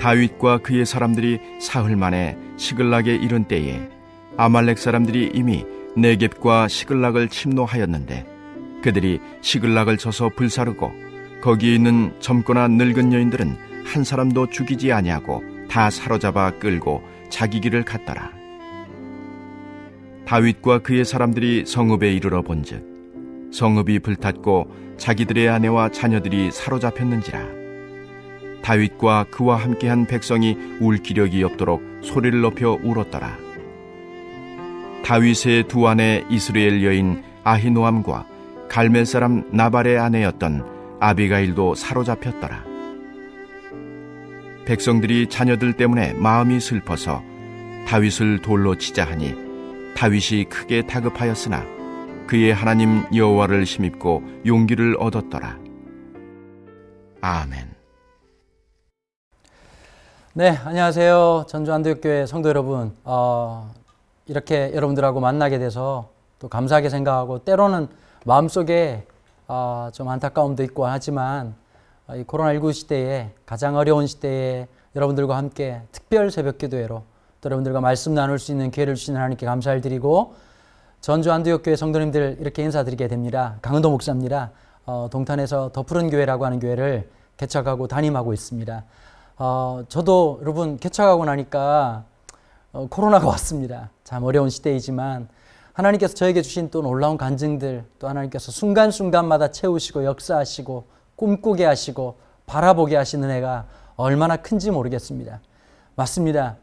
다윗과 그의 사람들이 사흘 만에 시글락에 이른 때에 아말렉 사람들이 이미 네겝과 시글락을 침노하였는데 그들이 시글락을 쳐서 불사르고 거기에 있는 젊거나 늙은 여인들은 한 사람도 죽이지 아니하고 다 사로잡아 끌고 자기 길을 갔더라. 다윗과 그의 사람들이 성읍에 이르러 본즉 성읍이 불탔고 자기들의 아내와 자녀들이 사로잡혔는지라. 다윗과 그와 함께한 백성이 울 기력이 없도록 소리를 높여 울었더라. 다윗의 두 아내 이스라엘 여인 아히노암과 갈멜 사람 나발의 아내였던 아비가일도 사로잡혔더라. 백성들이 자녀들 때문에 마음이 슬퍼서 다윗을 돌로 치자 하니 다윗이 크게 다급하였으나 그의 하나님 여호와를 힘입고 용기를 얻었더라. 아멘. 네, 안녕하세요. 전주안도역교회 성도 여러분. 이렇게 여러분들하고 만나게 돼서 또 감사하게 생각하고 때로는 마음속에 좀 안타까움도 있고 하지만 이 코로나19 시대에 가장 어려운 시대에 여러분들과 함께 특별 새벽 기도회로 또 여러분들과 말씀 나눌 수 있는 기회를 주시는 하나님께 감사를 드리고 전주안도역교회 성도님들 이렇게 인사드리게 됩니다. 강은도 목사입니다. 동탄에서 더 푸른 교회라고 하는 교회를 개척하고 담임하고 있습니다. 저도 여러분 개척하고 나니까 코로나가 왔습니다. 참 어려운 시대이지만 하나님께서 저에게 주신 또 놀라운 간증들, 또 하나님께서 순간순간마다 채우시고 역사하시고 꿈꾸게 하시고 바라보게 하시는 은혜가 얼마나 큰지 모르겠습니다. 맞습니다.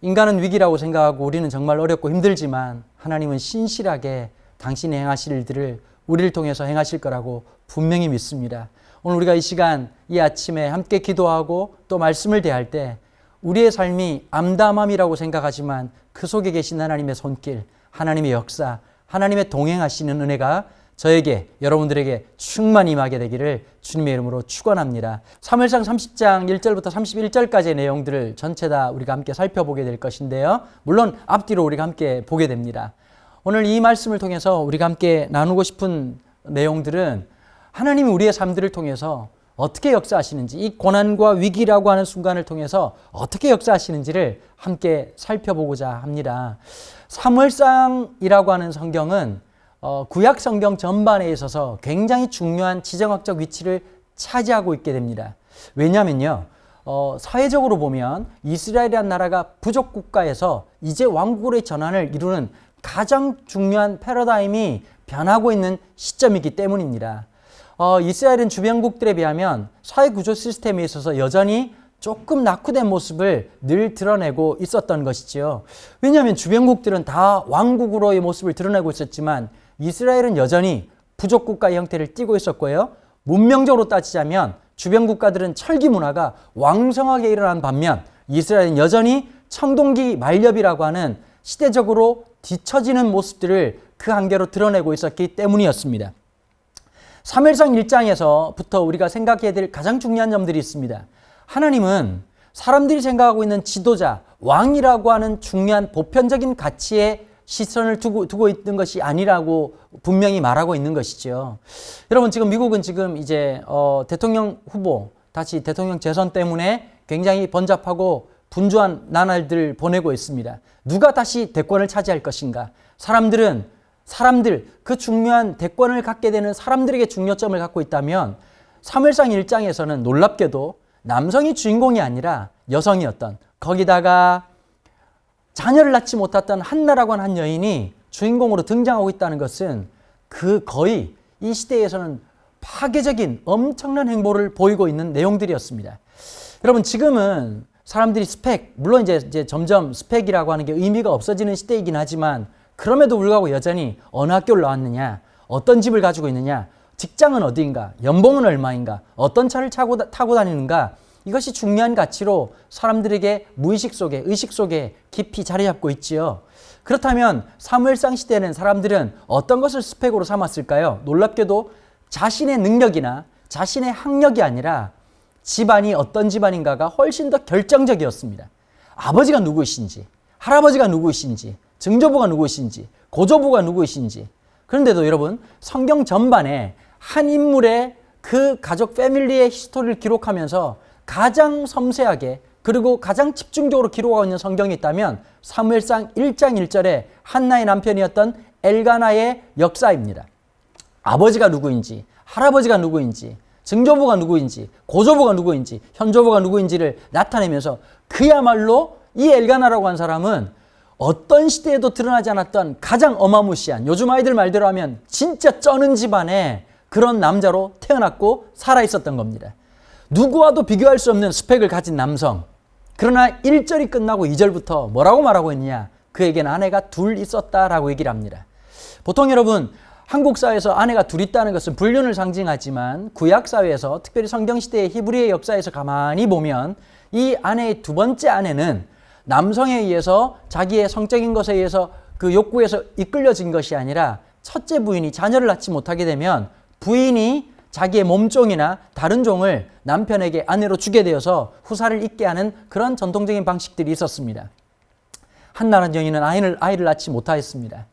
인간은 위기라고 생각하고 우리는 정말 어렵고 힘들지만 하나님은 신실하게 당신이 행하실 일들을 우리를 통해서 행하실 거라고 분명히 믿습니다. 오늘 우리가 이 시간, 이 아침에 함께 기도하고 또 말씀을 대할 때 우리의 삶이 암담함이라고 생각하지만 그 속에 계신 하나님의 손길, 하나님의 역사, 하나님의 동행하시는 은혜가 저에게, 여러분들에게 충만히 임하게 되기를 주님의 이름으로 축원합니다. 사무엘상 30장 1절부터 31절까지의 내용들을 전체 다 우리가 함께 살펴보게 될 것인데요. 물론 앞뒤로 우리가 함께 보게 됩니다. 오늘 이 말씀을 통해서 우리가 함께 나누고 싶은 내용들은 하나님이 우리의 삶들을 통해서 어떻게 역사하시는지, 이 고난과 위기라고 하는 순간을 통해서 어떻게 역사하시는지를 함께 살펴보고자 합니다. 사무엘상이라고 하는 성경은 구약 성경 전반에 있어서 굉장히 중요한 지정학적 위치를 차지하고 있게 됩니다. 왜냐하면요, 사회적으로 보면 이스라엘이라는 나라가 부족 국가에서 이제 왕국으로의 전환을 이루는 가장 중요한 패러다임이 변하고 있는 시점이기 때문입니다. 이스라엘은 주변국들에 비하면 사회구조 시스템에 있어서 여전히 조금 낙후된 모습을 늘 드러내고 있었던 것이지요. 왜냐하면 주변국들은 다 왕국으로의 모습을 드러내고 있었지만 이스라엘은 여전히 부족 국가의 형태를 띠고 있었고요. 문명적으로 따지자면 주변 국가들은 철기 문화가 왕성하게 일어난 반면 이스라엘은 여전히 청동기 만렵이라고 하는 시대적으로 뒤처지는 모습들을 그 한계로 드러내고 있었기 때문이었습니다. 사무엘상 1장에서부터 우리가 생각해야 될 가장 중요한 점들이 있습니다. 하나님은 사람들이 생각하고 있는 지도자, 왕이라고 하는 중요한 보편적인 가치에 시선을 두고 있는 것이 아니라고 분명히 말하고 있는 것이죠. 여러분, 지금 미국은 지금 이제 대통령 후보, 다시 대통령 재선 때문에 굉장히 번잡하고 분주한 나날들을 보내고 있습니다. 누가 다시 대권을 차지할 것인가? 사람들, 그 중요한 대권을 갖게 되는 사람들에게 중요점을 갖고 있다면 사무엘상 1장에서는 놀랍게도 남성이 주인공이 아니라 여성이었던, 거기다가 자녀를 낳지 못했던 한나라고 하는 한 여인이 주인공으로 등장하고 있다는 것은 거의 이 시대에서는 파괴적인 엄청난 행보를 보이고 있는 내용들이었습니다. 여러분, 지금은 사람들이 물론 이제 점점 스펙이라고 하는 게 의미가 없어지는 시대이긴 하지만 그럼에도 불구하고 여전히 어느 학교를 나왔느냐, 어떤 집을 가지고 있느냐, 직장은 어디인가, 연봉은 얼마인가, 어떤 차를 타고 다니는가, 이것이 중요한 가치로 사람들에게 무의식 속에, 의식 속에 깊이 자리 잡고 있지요. 그렇다면 사무엘상 시대는 사람들은 어떤 것을 스펙으로 삼았을까요? 놀랍게도 자신의 능력이나 자신의 학력이 아니라 집안이 어떤 집안인가가 훨씬 더 결정적이었습니다. 아버지가 누구이신지, 할아버지가 누구이신지, 증조부가 누구이신지, 고조부가 누구이신지. 그런데도 여러분, 성경 전반에 한 인물의 그 가족 패밀리의 히스토리를 기록하면서 가장 섬세하게 그리고 가장 집중적으로 기록하고 있는 성경이 있다면 사무엘상 1장 1절에 한나의 남편이었던 엘가나의 역사입니다. 아버지가 누구인지, 할아버지가 누구인지, 증조부가 누구인지, 고조부가 누구인지, 현조부가 누구인지를 나타내면서 그야말로 이 엘가나라고 한 사람은 어떤 시대에도 드러나지 않았던 가장 어마무시한, 요즘 아이들 말대로 하면 진짜 쩌는 집안에 그런 남자로 태어났고 살아있었던 겁니다. 누구와도 비교할 수 없는 스펙을 가진 남성. 그러나 1절이 끝나고 2절부터 뭐라고 말하고 있느냐? 그에게는 아내가 둘 있었다라고 얘기를 합니다. 보통 여러분, 한국 사회에서 아내가 둘 있다는 것은 불륜을 상징하지만 구약 사회에서, 특별히 성경 시대의 히브리의 역사에서 가만히 보면 이 아내의 두 번째 아내는 남성에 의해서, 자기의 성적인 것에 의해서 그 욕구에서 이끌려진 것이 아니라 첫째 부인이 자녀를 낳지 못하게 되면 부인이 자기의 몸종이나 다른 종을 남편에게 아내로 주게 되어서 후사를 잇게 하는 그런 전통적인 방식들이 있었습니다. 한나라는 여인은 아이를 낳지 못하였습니다.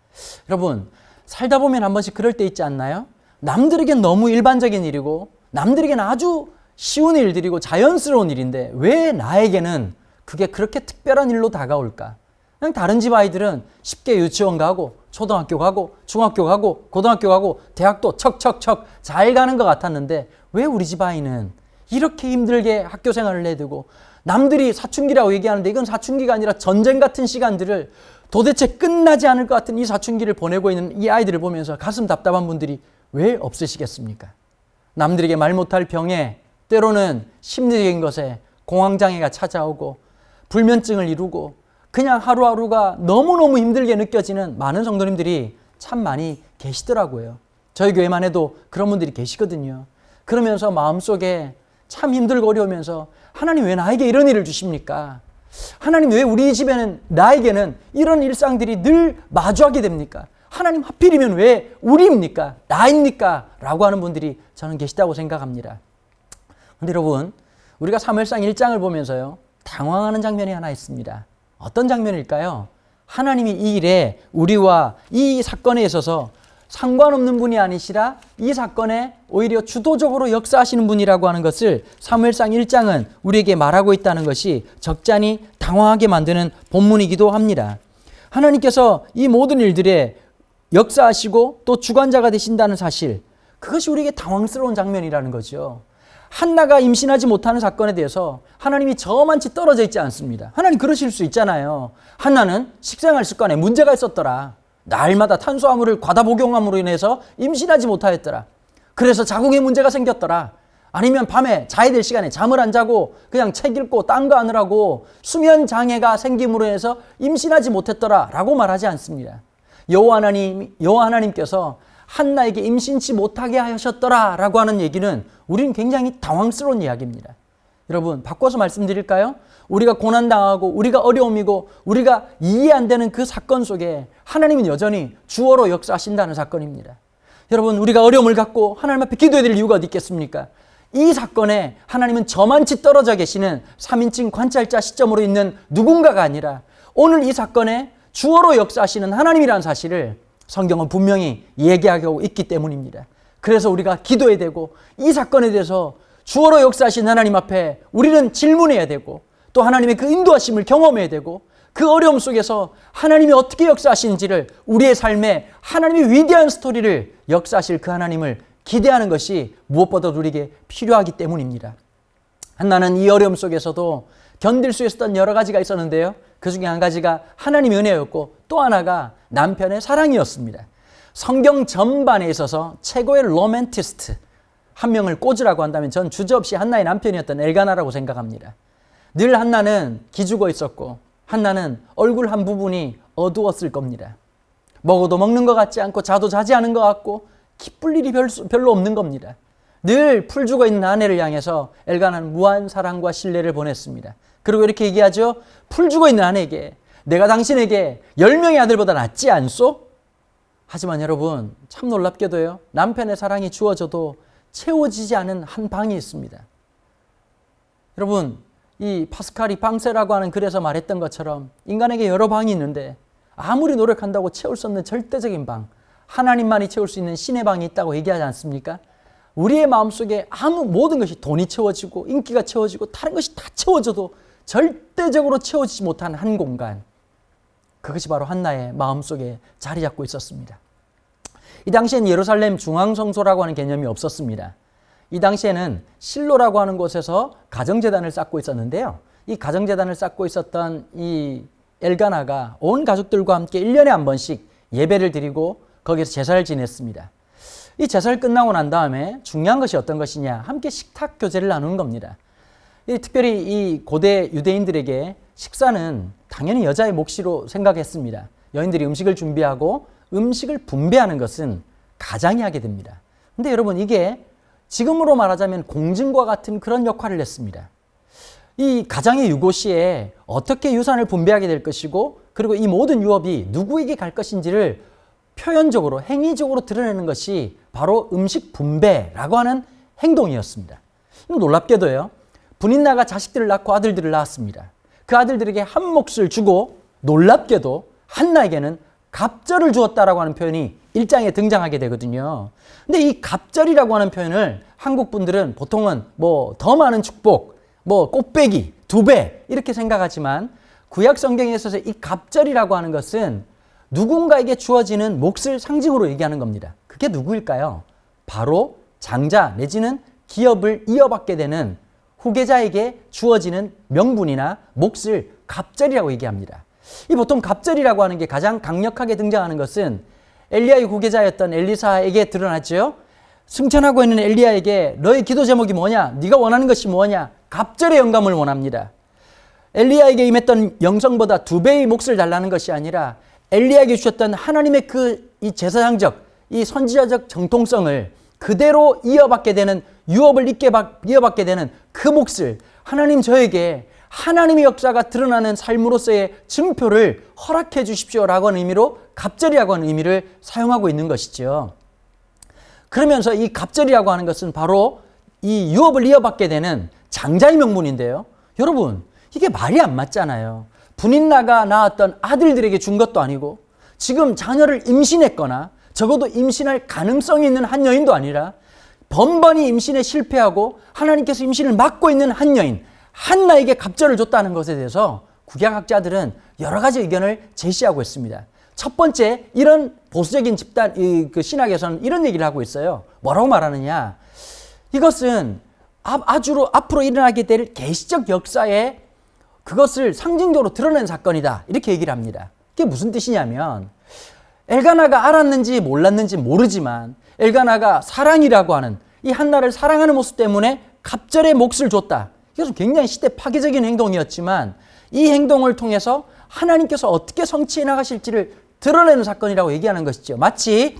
여러분, 살다 보면 한 번씩 그럴 때 있지 않나요? 남들에겐 너무 일반적인 일이고 남들에겐 아주 쉬운 일들이고 자연스러운 일인데 왜 나에게는 그게 그렇게 특별한 일로 다가올까? 그냥 다른 집 아이들은 쉽게 유치원 가고 초등학교 가고 중학교 가고 고등학교 가고 대학도 척척척 잘 가는 것 같았는데 왜 우리 집 아이는 이렇게 힘들게 학교 생활을 해야 되고, 남들이 사춘기라고 얘기하는데 이건 사춘기가 아니라 전쟁 같은 시간들을, 도대체 끝나지 않을 것 같은 이 사춘기를 보내고 있는 이 아이들을 보면서 가슴 답답한 분들이 왜 없으시겠습니까? 남들에게 말 못할 병에, 때로는 심리적인 것에 공황장애가 찾아오고 불면증을 이루고 그냥 하루하루가 너무너무 힘들게 느껴지는 많은 성도님들이 참 많이 계시더라고요. 저희 교회만 해도 그런 분들이 계시거든요. 그러면서 마음속에 참 힘들고 어려우면서 하나님 왜 나에게 이런 일을 주십니까? 하나님 왜 우리 집에는, 나에게는 이런 일상들이 늘 마주하게 됩니까? 하나님 하필이면 왜 우리입니까? 나입니까? 라고 하는 분들이 저는 계시다고 생각합니다. 그런데 여러분, 우리가 사무엘상 1장을 보면서요, 당황하는 장면이 하나 있습니다. 어떤 장면일까요? 하나님이 이 일에 우리와 이 사건에 있어서 상관없는 분이 아니시라 이 사건에 오히려 주도적으로 역사하시는 분이라고 하는 것을 사무엘상 1장은 우리에게 말하고 있다는 것이 적잖이 당황하게 만드는 본문이기도 합니다. 하나님께서 이 모든 일들에 역사하시고 또 주관자가 되신다는 사실, 그것이 우리에게 당황스러운 장면이라는 거죠. 한나가 임신하지 못하는 사건에 대해서 하나님이 저만치 떨어져 있지 않습니다. 하나님 그러실 수 있잖아요. 한나는 식생활 습관에 문제가 있었더라. 날마다 탄수화물을 과다 복용함으로 인해서 임신하지 못하였더라. 그래서 자궁에 문제가 생겼더라. 아니면 밤에 자야 될 시간에 잠을 안 자고 그냥 책 읽고 딴 거 하느라고 수면 장애가 생김으로 해서 임신하지 못했더라 라고 말하지 않습니다. 여호와 하나님께서 한나에게 임신치 못하게 하셨더라 라고 하는 얘기는 우리는 굉장히 당황스러운 이야기입니다. 여러분, 바꿔서 말씀드릴까요? 우리가 고난당하고 우리가 어려움이고 우리가 이해 안 되는 그 사건 속에 하나님은 여전히 주어로 역사하신다는 사건입니다. 여러분, 우리가 어려움을 갖고 하나님 앞에 기도해야 될 이유가 어디 있겠습니까? 이 사건에 하나님은 저만치 떨어져 계시는 3인칭 관찰자 시점으로 있는 누군가가 아니라 오늘 이 사건에 주어로 역사하시는 하나님이라는 사실을 성경은 분명히 얘기하고 있기 때문입니다. 그래서 우리가 기도해야 되고 이 사건에 대해서 주어로 역사하신 하나님 앞에 우리는 질문해야 되고 또 하나님의 그 인도하심을 경험해야 되고 그 어려움 속에서 하나님이 어떻게 역사하시는지를 우리의 삶에 하나님의 위대한 스토리를 역사하실 그 하나님을 기대하는 것이 무엇보다도 우리에게 필요하기 때문입니다. 한나는 이 어려움 속에서도 견딜 수 있었던 여러 가지가 있었는데요. 그 중에 한 가지가 하나님의 은혜였고 또 하나가 남편의 사랑이었습니다. 성경 전반에 있어서 최고의 로맨티스트 한 명을 꽂으라고 한다면 전 주저없이 한나의 남편이었던 엘가나라고 생각합니다. 늘 한나는 기죽어 있었고 한나는 얼굴 한 부분이 어두웠을 겁니다. 먹어도 먹는 것 같지 않고 자도 자지 않은 것 같고 기쁠 일이 별로 없는 겁니다. 늘 풀죽어 있는 아내를 향해서 엘가나는 무한 사랑과 신뢰를 보냈습니다. 그리고 이렇게 얘기하죠. 풀죽어 있는 아내에게 내가 당신에게 10명의 아들보다 낫지 않소? 하지만 여러분, 참 놀랍게도요, 남편의 사랑이 주어져도 채워지지 않은 한 방이 있습니다. 여러분, 이 파스칼이 방세라고 하는 글에서 말했던 것처럼 인간에게 여러 방이 있는데 아무리 노력한다고 채울 수 없는 절대적인 방, 하나님만이 채울 수 있는 신의 방이 있다고 얘기하지 않습니까? 우리의 마음속에 모든 것이 돈이 채워지고 인기가 채워지고 다른 것이 다 채워져도 절대적으로 채워지지 못한 한 공간, 그것이 바로 한나의 마음속에 자리 잡고 있었습니다. 이 당시엔 예루살렘 중앙성소라고 하는 개념이 없었습니다. 이 당시에는 실로라고 하는 곳에서 가정제단을 쌓고 있었는데요. 이 가정제단을 쌓고 있었던 이 엘가나가 온 가족들과 함께 1년에 한 번씩 예배를 드리고 거기서 제사를 지냈습니다. 이 제사를 끝나고 난 다음에 중요한 것이 어떤 것이냐, 함께 식탁 교제를 나누는 겁니다. 특별히 이 고대 유대인들에게 식사는 당연히 여자의 몫이로 생각했습니다. 여인들이 음식을 준비하고 음식을 분배하는 것은 가장이 하게 됩니다. 근데 여러분, 이게 지금으로 말하자면 공증과 같은 그런 역할을 했습니다. 이 가장의 유고시에 어떻게 유산을 분배하게 될 것이고 그리고 이 모든 유업이 누구에게 갈 것인지를 표현적으로 행위적으로 드러내는 것이 바로 음식 분배라고 하는 행동이었습니다. 놀랍게도요, 분인나가 자식들을 낳고 아들들을 낳았습니다. 그 아들들에게 한 몫을 주고 놀랍게도 한나에게는 갑절을 주었다라고 하는 표현이 1장에 등장하게 되거든요. 근데 이 갑절이라고 하는 표현을 한국 분들은 보통은 더 많은 축복, 꽃배기, 2배 이렇게 생각하지만 구약 성경에 있어서 이 갑절이라고 하는 것은 누군가에게 주어지는 몫을 상징으로 얘기하는 겁니다. 그게 누구일까요? 바로 장자 내지는 기업을 이어받게 되는 후계자에게 주어지는 명분이나 몫을 갑절이라고 얘기합니다. 이 보통 갑절이라고 하는 게 가장 강력하게 등장하는 것은 엘리야의 후계자였던 엘리사에게 드러났죠. 승천하고 있는 엘리야에게 너의 기도 제목이 뭐냐? 네가 원하는 것이 뭐냐? 갑절의 영감을 원합니다. 엘리야에게 임했던 영성보다 2배의 몫을 달라는 것이 아니라 엘리야에게 주셨던 하나님의 이 제사장적, 이 선지자적 정통성을 그대로 이어받게 되는, 유업을 이어받게 되는 그 몫을 하나님 저에게 하나님의 역사가 드러나는 삶으로서의 증표를 허락해 주십시오라고 하는 의미로 갑절이라고 하는 의미를 사용하고 있는 것이죠. 그러면서 이 갑절이라고 하는 것은 바로 이 유업을 이어받게 되는 장자의 명분인데요. 여러분, 이게 말이 안 맞잖아요. 분인 나가 낳았던 아들들에게 준 것도 아니고 지금 자녀를 임신했거나 적어도 임신할 가능성이 있는 한 여인도 아니라 번번이 임신에 실패하고 하나님께서 임신을 막고 있는 한 여인 한나에게 갑절을 줬다는 것에 대해서 구약학자들은 여러 가지 의견을 제시하고 있습니다. 첫 번째, 이런 보수적인 집단, 그 신학에서는 이런 얘기를 하고 있어요. 뭐라고 말하느냐? 이것은 앞으로 일어나게 될 계시적 역사에 그것을 상징적으로 드러낸 사건이다. 이렇게 얘기를 합니다. 그게 무슨 뜻이냐면 엘가나가 알았는지 몰랐는지 모르지만 엘가나가 사랑이라고 하는 이 한나를 사랑하는 모습 때문에 갑절의 몫을 줬다. 이것은 굉장히 시대 파괴적인 행동이었지만 이 행동을 통해서 하나님께서 어떻게 성취해 나가실지를 드러내는 사건이라고 얘기하는 것이죠. 마치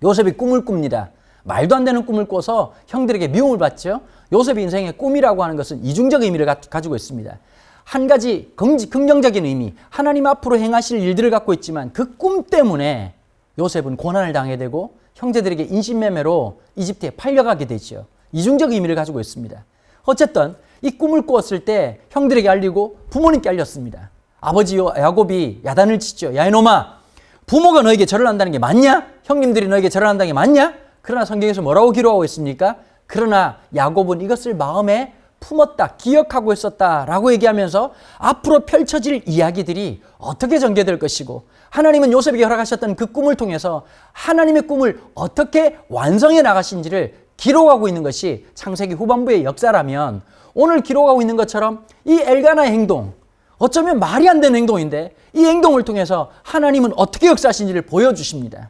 요셉이 꿈을 꿉니다. 말도 안 되는 꿈을 꿔서 형들에게 미움을 받죠. 요셉의 인생의 꿈이라고 하는 것은 이중적 의미를 가지고 있습니다. 한 가지 긍정적인 의미, 하나님 앞으로 행하실 일들을 갖고 있지만 그 꿈 때문에 요셉은 고난을 당하게 되고 형제들에게 인신매매로 이집트에 팔려가게 되죠. 이중적 의미를 가지고 있습니다. 어쨌든 이 꿈을 꾸었을 때 형들에게 알리고 부모님께 알렸습니다. 아버지 야곱이 야단을 치죠. 야 이놈아, 부모가 너에게 절을 한다는 게 맞냐? 형님들이 너에게 절을 한다는 게 맞냐? 그러나 성경에서 뭐라고 기록하고 있습니까? 그러나 야곱은 이것을 마음에 품었다, 기억하고 있었다라고 얘기하면서 앞으로 펼쳐질 이야기들이 어떻게 전개될 것이고 하나님은 요셉에게 허락하셨던 그 꿈을 통해서 하나님의 꿈을 어떻게 완성해 나가신지를 기록하고 있는 것이 창세기 후반부의 역사라면 오늘 기록하고 있는 것처럼 이 엘가나의 행동, 어쩌면 말이 안 되는 행동인데 이 행동을 통해서 하나님은 어떻게 역사하신지를 보여주십니다.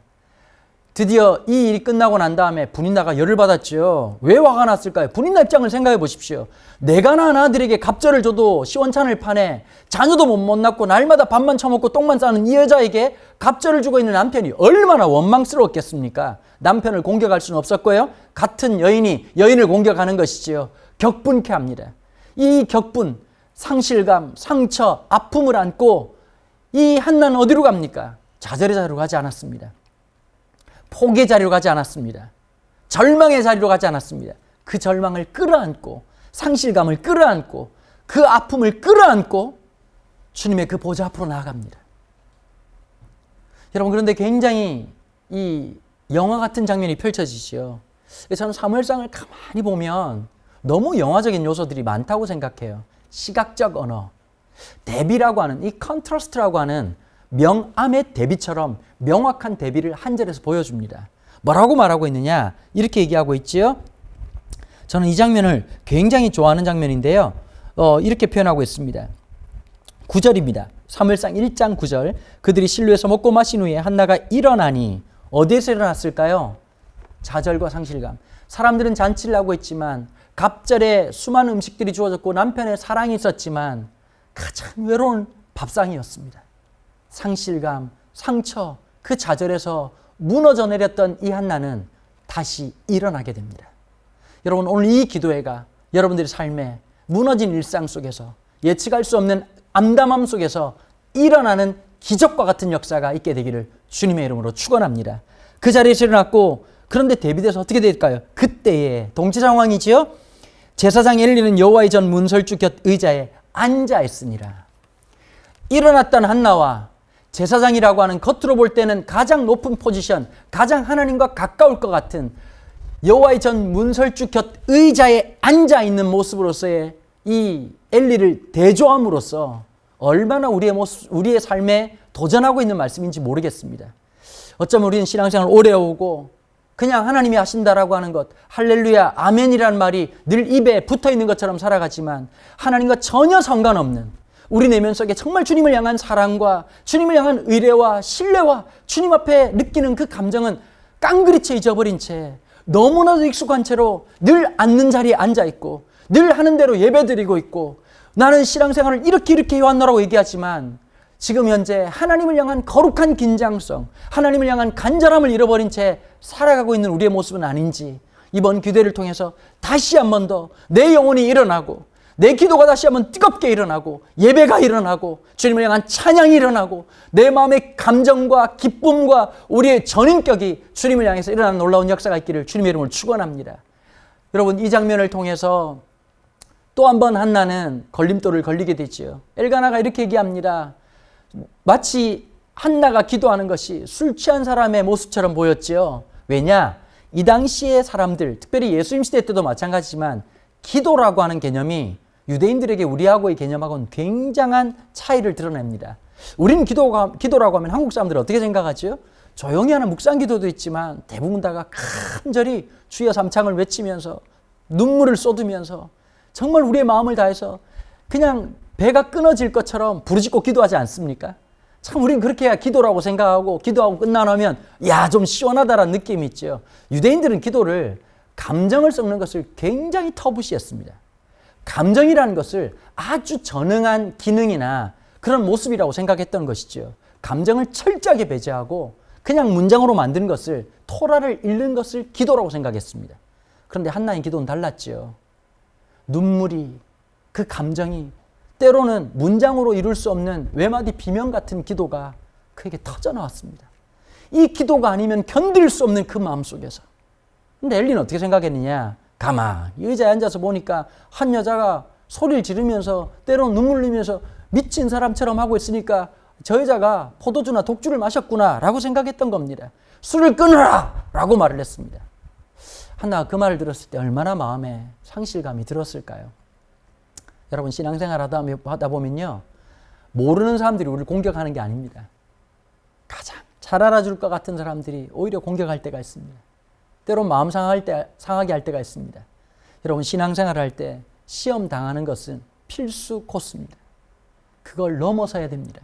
드디어 이 일이 끝나고 난 다음에 분인나가 열을 받았죠. 왜 화가 났을까요? 분인나 입장을 생각해 보십시오. 내가 낳은 아들에게 갑절을 줘도 시원찮을 판에 자녀도 못 낳고 날마다 밥만 처먹고 똥만 싸는 이 여자에게 갑절을 주고 있는 남편이 얼마나 원망스러웠겠습니까? 남편을 공격할 수는 없었고요. 같은 여인이 여인을 공격하는 것이지요. 격분케 합니다. 이 격분, 상실감, 상처, 아픔을 안고 이 한나는 어디로 갑니까? 좌절의 자리로 가지 않았습니다. 포기의 자리로 가지 않았습니다. 절망의 자리로 가지 않았습니다. 그 절망을 끌어안고 상실감을 끌어안고 그 아픔을 끌어안고 주님의 그 보좌 앞으로 나아갑니다. 여러분, 그런데 굉장히 이 영화 같은 장면이 펼쳐지죠. 저는 사무엘상을 가만히 보면 너무 영화적인 요소들이 많다고 생각해요. 시각적 언어, 대비라고 하는 이 컨트라스트라고 하는 명암의 대비처럼 명확한 대비를 한 절에서 보여줍니다. 뭐라고 말하고 있느냐? 이렇게 얘기하고 있지요. 저는 이 장면을 굉장히 좋아하는 장면인데요. 이렇게 표현하고 있습니다. 9절입니다. 사무엘상 1장 9절. 그들이 실로에서 먹고 마신 후에 한나가 일어나니 어디에서 일어났을까요? 좌절과 상실감. 사람들은 잔치를 하고 있지만 갑절에 수많은 음식들이 주어졌고 남편의 사랑이 있었지만 가장 외로운 밥상이었습니다. 상실감, 상처, 그 좌절에서 무너져 내렸던 이 한나는 다시 일어나게 됩니다. 여러분, 오늘 이 기도회가 여러분들의 삶에 무너진 일상 속에서 예측할 수 없는 암담함 속에서 일어나는 기적과 같은 역사가 있게 되기를 주님의 이름으로 축원합니다. 그 자리에서 일어났고 그런데 대비돼서 어떻게 될까요? 그때의 동체 상황이지요. 제사장 엘리는 여호와의 전 문설주 곁 의자에 앉아 있으니라. 일어났던 한나와 제사장이라고 하는 겉으로 볼 때는 가장 높은 포지션, 가장 하나님과 가까울 것 같은 여호와의 전 문설주 곁 의자에 앉아 있는 모습으로서의 이 엘리를 대조함으로써 얼마나 우리의 삶에 도전하고 있는 말씀인지 모르겠습니다. 어쩌면 우리는 신앙생활 오래 오고 그냥 하나님이 하신다라고 하는 것, 할렐루야, 아멘이라는 말이 늘 입에 붙어 있는 것처럼 살아가지만 하나님과 전혀 상관없는 우리 내면 속에 정말 주님을 향한 사랑과 주님을 향한 의뢰와 신뢰와 주님 앞에 느끼는 그 감정은 깡그리째 잊어버린 채 너무나도 익숙한 채로 늘 앉는 자리에 앉아있고 늘 하는 대로 예배드리고 있고 나는 신앙생활을 이렇게 해왔노라고 얘기하지만 지금 현재 하나님을 향한 거룩한 긴장성, 하나님을 향한 간절함을 잃어버린 채 살아가고 있는 우리의 모습은 아닌지 이번 기도를 통해서 다시 한 번 더 내 영혼이 일어나고 내 기도가 다시 한번 뜨겁게 일어나고 예배가 일어나고 주님을 향한 찬양이 일어나고 내 마음의 감정과 기쁨과 우리의 전인격이 주님을 향해서 일어나는 놀라운 역사가 있기를 주님의 이름으로 축원합니다. 여러분, 이 장면을 통해서 또 한 번 한나는 걸림돌을 걸리게 되지요. 엘가나가 이렇게 얘기합니다. 마치 한나가 기도하는 것이 술 취한 사람의 모습처럼 보였지요. 왜냐? 이 당시의 사람들, 특별히 예수님 시대 때도 마찬가지지만 기도라고 하는 개념이 유대인들에게 우리하고의 개념하고는 굉장한 차이를 드러냅니다. 우리는 기도라고 하면 한국 사람들은 어떻게 생각하죠? 조용히 하는 묵상 기도도 있지만 대부분 다가 간절히 주여 삼창을 외치면서 눈물을 쏟으면서 정말 우리의 마음을 다해서 그냥 배가 끊어질 것처럼 부르짖고 기도하지 않습니까? 참 우리는 그렇게 해야 기도라고 생각하고 기도하고 끝나면 야, 좀 시원하다라는 느낌이 있죠. 유대인들은 기도를 감정을 섞는 것을 굉장히 터부시했습니다. 감정이라는 것을 아주 전능한 기능이나 그런 모습이라고 생각했던 것이죠. 감정을 철저하게 배제하고 그냥 문장으로 만든 것을, 토라를 읽는 것을 기도라고 생각했습니다. 그런데 한나의 기도는 달랐지요. 눈물이, 그 감정이 때로는 문장으로 이룰 수 없는 외마디 비명 같은 기도가 그에게 터져 나왔습니다. 이 기도가 아니면 견딜 수 없는 그 마음속에서. 근데 엘리는 어떻게 생각했느냐? 가만히 의자에 앉아서 보니까 한 여자가 소리를 지르면서 때로는 눈물 흘리면서 미친 사람처럼 하고 있으니까 저 여자가 포도주나 독주를 마셨구나 라고 생각했던 겁니다. 술을 끊으라 라고 말을 했습니다. 한나가 그 말을 들었을 때 얼마나 마음에 상실감이 들었을까요? 여러분, 신앙생활 하다 보면요, 모르는 사람들이 우리를 공격하는 게 아닙니다. 가장 잘 알아줄 것 같은 사람들이 오히려 공격할 때가 있습니다. 때론 마음 상하게 할 때가 있습니다. 여러분, 신앙생활 할 때 시험 당하는 것은 필수 코스입니다. 그걸 넘어서야 됩니다.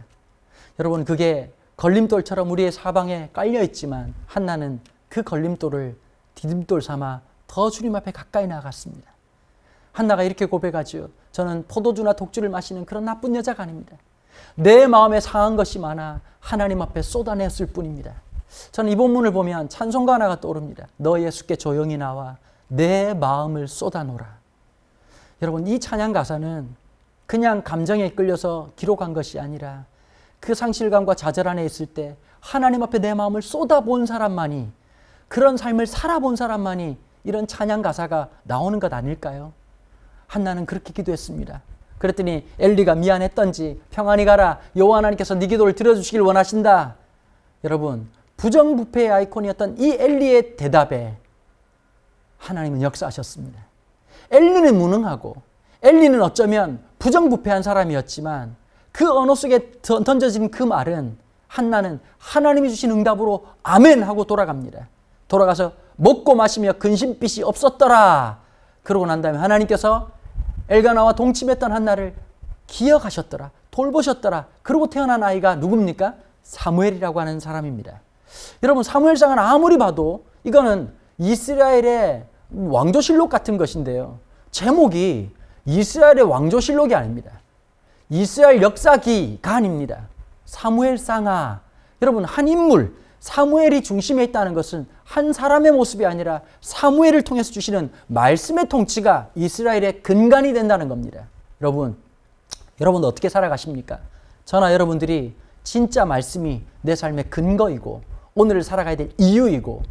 여러분, 그게 걸림돌처럼 우리의 사방에 깔려 있지만 한나는 그 걸림돌을 디딤돌 삼아 더 주님 앞에 가까이 나아갔습니다. 한나가 이렇게 고백하죠. 저는 포도주나 독주를 마시는 그런 나쁜 여자가 아닙니다. 내 마음에 상한 것이 많아 하나님 앞에 쏟아냈을 뿐입니다. 저는 이 본문을 보면 찬송가 하나가 떠오릅니다. 너 예수께 조용히 나와 내 마음을 쏟아놓으라. 여러분, 이 찬양 가사는 그냥 감정에 끌려서 기록한 것이 아니라 그 상실감과 좌절 안에 있을 때 하나님 앞에 내 마음을 쏟아본 사람만이, 그런 삶을 살아본 사람만이 이런 찬양 가사가 나오는 것 아닐까요? 한나는 그렇게 기도했습니다. 그랬더니 엘리가 미안했던지 평안히 가라, 여호와 하나님께서 네 기도를 들어주시길 원하신다. 여러분, 부정부패의 아이콘이었던 이 엘리의 대답에 하나님은 역사하셨습니다. 엘리는 무능하고 엘리는 어쩌면 부정부패한 사람이었지만 그 언어 속에 던져진 그 말은 한나는 하나님이 주신 응답으로 아멘 하고 돌아갑니다. 돌아가서 먹고 마시며 근심빛이 없었더라. 그러고 난 다음에 하나님께서 엘가나와 동침했던 한나를 기억하셨더라, 돌보셨더라. 그러고 태어난 아이가 누굽니까? 사무엘이라고 하는 사람입니다. 여러분, 사무엘상은 아무리 봐도 이거는 이스라엘의 왕조실록 같은 것인데요, 제목이 이스라엘의 왕조실록이 아닙니다. 이스라엘 역사기가 아닙니다. 사무엘상하. 여러분, 한 인물, 사무엘이 중심에 있다는 것은 한 사람의 모습이 아니라 사무엘을 통해서 주시는 말씀의 통치가 이스라엘의 근간이 된다는 겁니다. 여러분 어떻게 살아가십니까? 저나 여러분들이 진짜 말씀이 내 삶의 근거이고 오늘을 살아가야 될 이유이고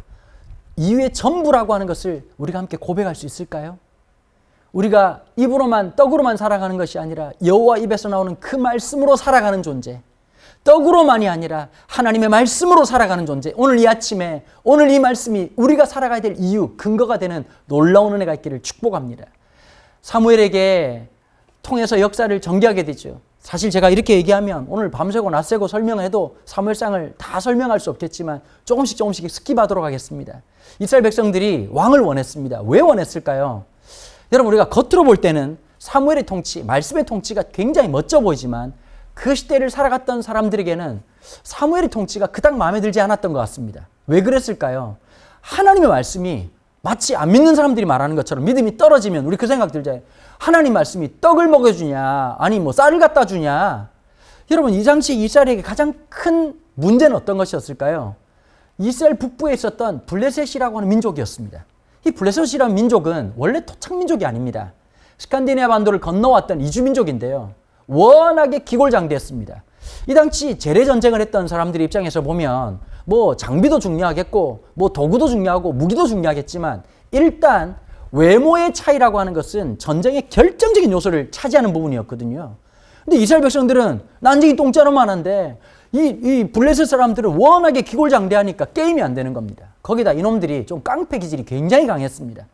이유의 전부라고 하는 것을 우리가 함께 고백할 수 있을까요? 우리가 입으로만, 떡으로만 살아가는 것이 아니라 여호와 입에서 나오는 그 말씀으로 살아가는 존재, 떡으로만이 아니라 하나님의 말씀으로 살아가는 존재. 오늘 이 아침에 오늘 이 말씀이 우리가 살아가야 될 이유, 근거가 되는 놀라운 은혜가 있기를 축복합니다. 사무엘에게 통해서 역사를 전개하게 되죠. 사실 제가 이렇게 얘기하면 오늘 밤새고 낮새고 설명해도 사무엘상을 다 설명할 수 없겠지만 조금씩 스킵하도록 하겠습니다. 이스라엘 백성들이 왕을 원했습니다. 왜 원했을까요? 여러분, 우리가 겉으로 볼 때는 사무엘의 통치, 말씀의 통치가 굉장히 멋져 보이지만 그 시대를 살아갔던 사람들에게는 사무엘의 통치가 그닥 마음에 들지 않았던 것 같습니다. 왜 그랬을까요? 하나님의 말씀이 마치 안 믿는 사람들이 말하는 것처럼 믿음이 떨어지면 우리 그 생각 들잖아요. 하나님 말씀이 떡을 먹여주냐, 아니 뭐 쌀을 갖다 주냐. 여러분, 이 당시 이스라엘에게 가장 큰 문제는 어떤 것이었을까요? 이스라엘 북부에 있었던 블레셋이라고 하는 민족이었습니다. 이 블레셋이라는 민족은 원래 토착민족이 아닙니다. 스칸디네아 반도를 건너왔던 이주민족인데요, 워낙에 기골장대했습니다. 이 당시 재래전쟁을 했던 사람들의 입장에서 보면 뭐 장비도 중요하겠고 뭐 도구도 중요하고 무기도 중요하겠지만 일단 외모의 차이라고 하는 것은 전쟁의 결정적인 요소를 차지하는 부분이었거든요. 근데 이스라엘 백성들은 난징이 똥자루만 한데 이 블레셋 사람들은 워낙에 기골장대하니까 게임이 안 되는 겁니다. 거기다 이놈들이 좀 깡패 기질이 굉장히 강했습니다.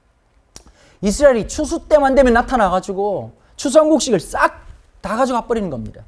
이스라엘이 추수 때만 되면 나타나가지고 추수 한국식을 싹 다 가져가 버리는 겁니다.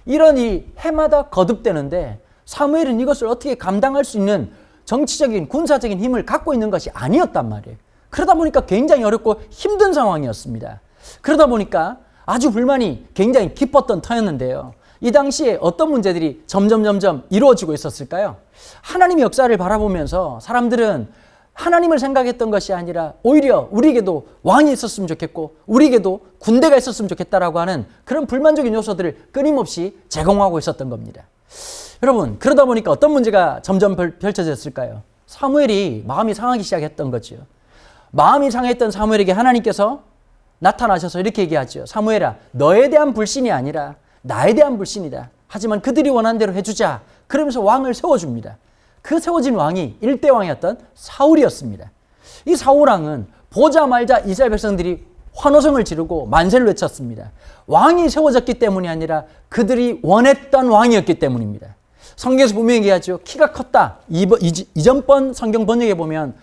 이런 이 해마다 거듭되는데 사무엘은 이것을 어떻게 감당할 수 있는 정치적인 군사적인 힘을 갖고 있는 것이 아니었단 말이에요. 그러다 보니까 굉장히 어렵고 힘든 상황이었습니다. 그러다 보니까 아주 불만이 굉장히 깊었던 터였는데요. 이 당시에 어떤 문제들이 점점 이루어지고 있었을까요? 하나님의 역사를 바라보면서 사람들은 하나님을 생각했던 것이 아니라 오히려 우리에게도 왕이 있었으면 좋겠고 우리에게도 군대가 있었으면 좋겠다라고 하는 그런 불만적인 요소들을 끊임없이 제공하고 있었던 겁니다. 여러분, 그러다 보니까 어떤 문제가 점점 펼쳐졌을까요? 사무엘이 마음이 상하기 시작했던 거죠. 마음이 상했던 사무엘에게 하나님께서 나타나셔서 이렇게 얘기하죠. 사무엘아, 너에 대한 불신이 아니라 나에 대한 불신이다. 하지만 그들이 원하는 대로 해주자. 그러면서 왕을 세워줍니다. 그 세워진 왕이 1대 왕이었던 사울이었습니다. 이 사울왕은 보자마자 이스라엘 백성들이 환호성을 지르고 만세를 외쳤습니다. 왕이 세워졌기 때문이 아니라 그들이 원했던 왕이었기 때문입니다. 성경에서 분명히 얘기하죠. 키가 컸다. 이전번 성경 번역에 보면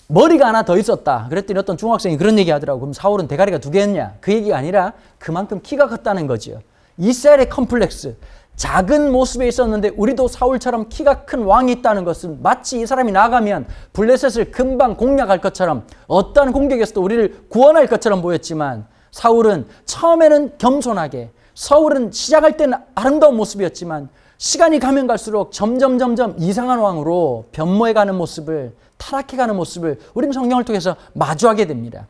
머리가 하나 더 있었다. 그랬더니 어떤 중학생이 그런 얘기 하더라고. 그럼 사울은 대가리가 2개였냐? 그 얘기가 아니라 그만큼 키가 컸다는 거죠. 이스라엘의 컴플렉스, 작은 모습에 있었는데 우리도 사울처럼 키가 큰 왕이 있다는 것은 마치 이 사람이 나가면 블레셋을 금방 공략할 것처럼 어떠한 공격에서도 우리를 구원할 것처럼 보였지만 사울은 처음에는 겸손하게, 사울은 시작할 때는 아름다운 모습이었지만 시간이 가면 갈수록 점점 이상한 왕으로 변모해가는 모습을, 타락해가는 모습을 우리는 성경을 통해서 마주하게 됩니다.